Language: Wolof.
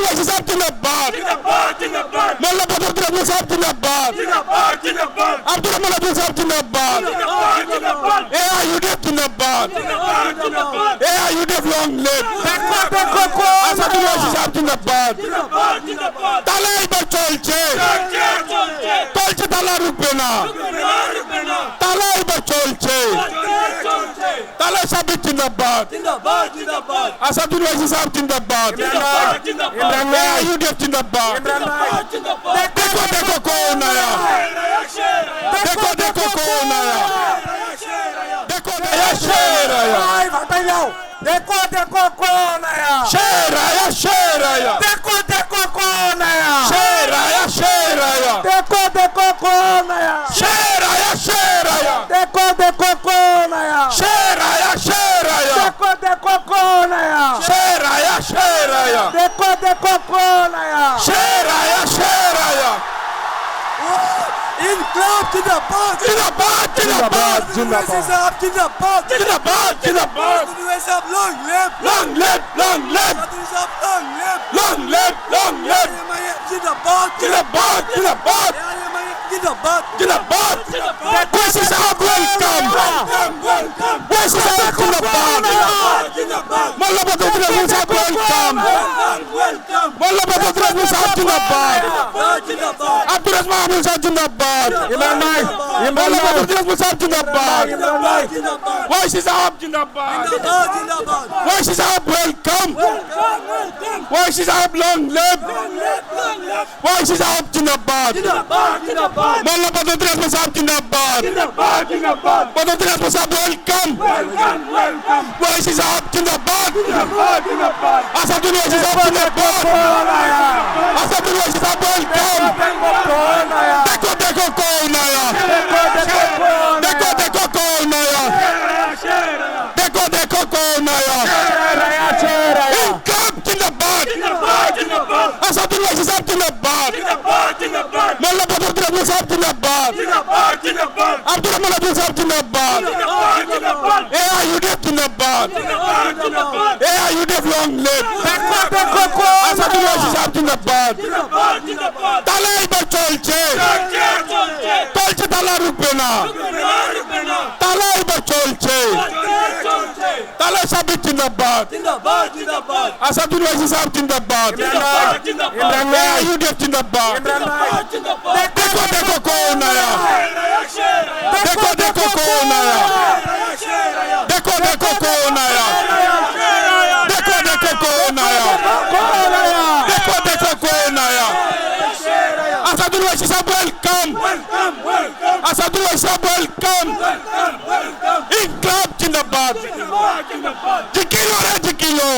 Asadul Wasi Sahib Jindabad. Mullah Badruddin Ahmed Sahib Jindabad. Abdurrahman Abdul Sahib Jindabad. AIUDF Jindabad. AIUDF long live. Asadul Wasi Sahib Jindabad. Tala ebar cholche. Cholche tala rukbe na. Tala ebar cholche. Tala Sabit Jindabad. Asadul Wasi Sahib Jindabad. AIUDF Jindabad. Dekho dekho kaun aaya. Dekho dekho kaun aaya. Dekho dekho sher aaya. देखो देखो कौन आया शेर आया देखो देखो कौन आया शेर आया देखो देखो कौन आया शेर आया देखो देखो कौन आया शेर आया देखो देखो कौन आया शेर आया देखो देखो कौन आया शेर आया इनकलाब जिंदाबाद जिंदाबाद जिंदाबाद जिंदाबाद जिंदाबाद जिंदाबाद जिंदाबाद long live long live long live long live long live जिंदाबाद जिंदाबाद जिंदाबाद जिंदाबाद जिंदाबाद this is our welcome this is our जिंदाबाद Mullah Badruddin Ahmed Sahib welcome Mullah Badruddin Ahmed Sahib जिंदाबाद Abdurrahman Abdul Sahib जिंदाबाद Mullah Badruddin Ahmed Sahib जिंदाबाद Voices up जिंदाबाद Voices up welcome Voices up long live Voices up जिंदाबाद Mullah Badruddin Ahmed Sahib जिंदाबाद Badruddin Ahmed Sahib welcome Voices up जिंदाबाद Asadul Wasi Sahib जिंदाबाद Asadul Wasi Sahib welcome देखो देखो कौन आया देखो देखो कौन आया देखो देखो कौन आया इनकलाब जिंदाबाद Asadul Wasi Sahib जिंदाबाद Mullah Badruddin Ahmed Sahib जिंदाबाद Abdurrahman Abdul Sahib जिंदाबाद AIUDF जिंदाबाद AIUDF long live Asadul Wasi Sahib जिंदाबाद Tala ebar cholche cholche tala rukbe na Tala ebar cholche Tala Sabit Jindabad Asadul Wasi Sahib Jindabad AIUDF Jindabad देखो देखो कौन आया देखो देखो कौन आया देखो देखो कौन आया देखो देखो कौन आया देखो देखो कौन आया Asadul Wasi Sahib welcome Asadul Wasi Sahib welcome इनकलाब जिंदाबाद जिकिलो रे जिकिलो